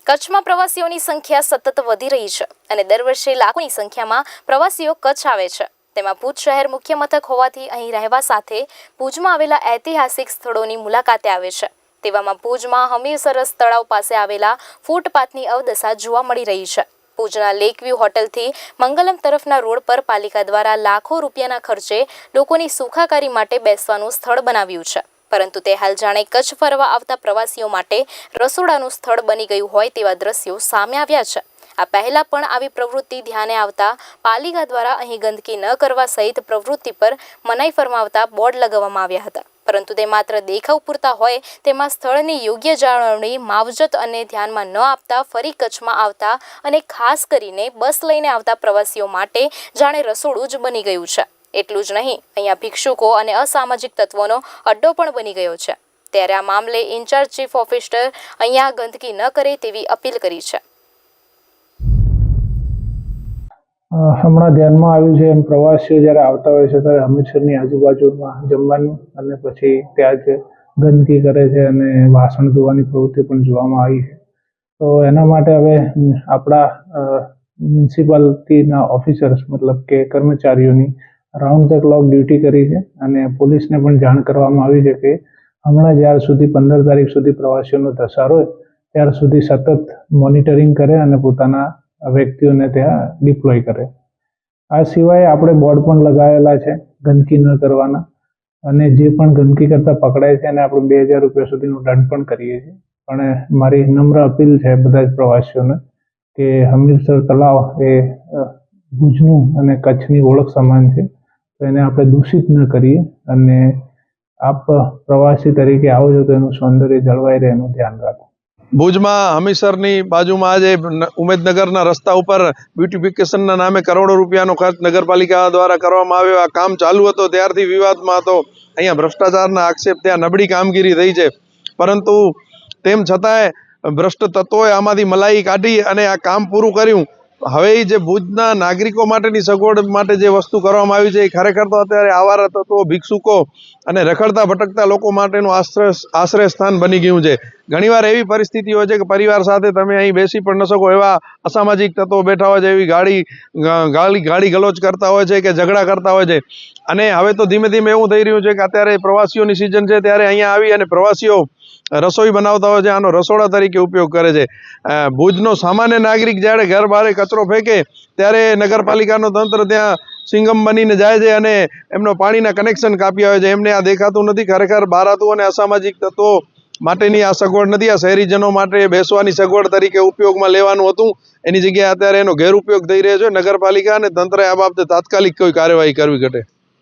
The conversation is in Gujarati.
કચ્છમાં પ્રવાસીઓની સંખ્યા સતત વધી રહી છે અને દર વર્ષે લાખોની સંખ્યામાં પ્રવાસીઓ કચ્છ આવે છે। તેમાં ભુજ શહેર મુખ્ય મથક હોવાથી અહીં રહેવા સાથે ભુજમાં આવેલા ઐતિહાસિક સ્થળોની મુલાકાતે આવે છે। તેવામાં ભુજમાં હમીરસરસ તળાવ પાસે આવેલા ફૂટપાથની અવદશા જોવા મળી રહી છે। ભુજના લેકવ્યૂ હોટલથી મંગલમ તરફના રોડ પર પાલિકા દ્વારા લાખો રૂપિયાના ખર્ચે લોકોની સુખાકારી માટે બેસવાનું સ્થળ બનાવ્યું છે, પરંતુ તે હાલ જાણે કચ્છ ફરવા આવતા પ્રવાસીઓ માટે રસોડાનું સ્થળ બની ગયું હોય તેવા દ્રશ્યો સામે આવ્યા છે। આ પહેલા પણ આવી પ્રવૃત્તિ ધ્યાને આવતા પાલિકા દ્વારા અહીં ગંદકી ન કરવા સહિત પ્રવૃત્તિ પર મનાઈ ફરમાવતા બોર્ડ લગાવવામાં આવ્યા હતા, પરંતુ તે માત્ર દેખાવ પૂરતા હોય તેમાં સ્થળની યોગ્ય જાળવણી માવજત અને ધ્યાનમાં ન આપતા ફરી કચ્છમાં આવતા અને ખાસ કરીને બસ લઈને આવતા પ્રવાસીઓ માટે જાણે રસોડું જ બની ગયું છે। એટલું જ નહીં, અહીંયા ભિક્ષુકો અને અસામાજિક તત્વોનો અડ્ડો પણ બની ગયો છે। ત્યારે આ મામલે ઇન્ચાર્જ ચીફ ઓફિસર અહીંયા ગંદકી ન કરે તેવી અપીલ કરી છે। હમણાં ધ્યાનમાં આવ્યું છે એમ પ્રવાસીઓ જ્યારે આવતા હોય છે ત્યારે હમીરસરની આજુબાજુમાં જમવાનું અને પછી ત્યાં જ ગંદકી કરે છે અને વાસણ ધોવાની પ્રવૃત્તિ પણ જોવામાં આવી છે। તો એના માટે હવે આપણા મ્યુનિસિપાલિટીના ઓફિસર્સ મતલબ કે કર્મચારીઓની રાઉન્ડ ધ ક્લોક ડ્યુટી કરી છે અને પોલીસને પણ જાણ કરવામાં આવી છે કે હમણાં જ્યાર સુધી 15 તારીખ સુધી પ્રવાસીઓનો ધસારો હોય ત્યાર સુધી સતત મોનિટરિંગ કરે અને પોતાના વ્યક્તિઓને ત્યાં ડિપ્લોય કરે। આ સિવાય આપણે બોર્ડ પણ લગાવેલા છે ગંદકી ન કરવાના, અને જે પણ ગંદકી કરતા પકડાય છે એને આપણે 2000 રૂપિયા સુધીનો દંડ પણ કરીએ છીએ। પણ મારી નમ્ર અપીલ છે બધા જ પ્રવાસીઓને કે હમીરસર તળાવ એ ભુજનું અને કચ્છની ઓળખ સમાન છે, તો એને આપણે દૂષિત ન કરીએ અને આપ પ્રવાસી તરીકે આવો છો તો એનું સૌંદર્ય જળવાઈ રહે એનું ધ્યાન રાખો। ભુજમાં હમીરસરની બાજુમાં આજે ઉમેદનગરના રસ્તા ઉપર બ્યુટિફિકેશનના નામે કરોડો રૂપિયાનો ખર્ચ નગરપાલિકા દ્વારા કરવામાં આવ્યો। આ કામ ચાલુ હતો ત્યારથી વિવાદમાં હતો। અહીંયા ભ્રષ્ટાચારના આક્ષેપ, ત્યાં નબળી કામગીરી થઈ છે, પરંતુ તેમ છતાંય ભ્રષ્ટ તત્વોએ આમાંથી મલાઈ કાઢી અને આ કામ પૂરું કર્યું। હવે જે ભુજના નાગરિકો માટેની સગવડ માટે જે વસ્તુ કરવામાં આવી છે એ ખરેખર તો અત્યારે આવારા તત્વો, ભિક્ષુકો અને રખડતા ભટકતા લોકો માટેનું આશ્રય સ્થાન બની ગયું છે। ઘણીવાર એવી પરિસ્થિતિ હોય છે કે પરિવાર સાથે તમે અહીં બેસી પણ ન શકો એવા અસામાજિક તત્વો બેઠા હોય છે, એવી ગાળી ગલોચ કરતા હોય છે કે ઝઘડા કરતા હોય છે। અને હવે તો ધીમે ધીમે એવું થઈ રહ્યું છે કે અત્યારે પ્રવાસીઓની સિઝન છે ત્યારે અહીંયા આવી અને પ્રવાસીઓ રસોઈ બનાવતા હોય છે, આનો રસોડા તરીકે ઉપયોગ કરે છે। ભુજનો સામાન્ય નાગરિક જ્યારે ઘર બહાર કચરો ફેંકે ત્યારે નગરપાલિકાનો તંત્ર ત્યાં સિંગમ બનીને જાય છે અને એમનો પાણીના કનેક્શન કાપી આવે છે। એમને આ દેખાતું નથી। ખરેખર બારાતું અને અસામાજિક તત્વો માટેની આ સગવડ નથી, આ શહેરીજનો માટે બેસવાની સગવડ તરીકે ઉપયોગમાં લેવાનું હતું। એની જગ્યાએ અત્યારે એનો ગેરઉપયોગ થઈ રહ્યો છે। નગરપાલિકા અને તંત્રએ આ બાબતે તાત્કાલિક કોઈ કાર્યવાહી કરવી ઘટે।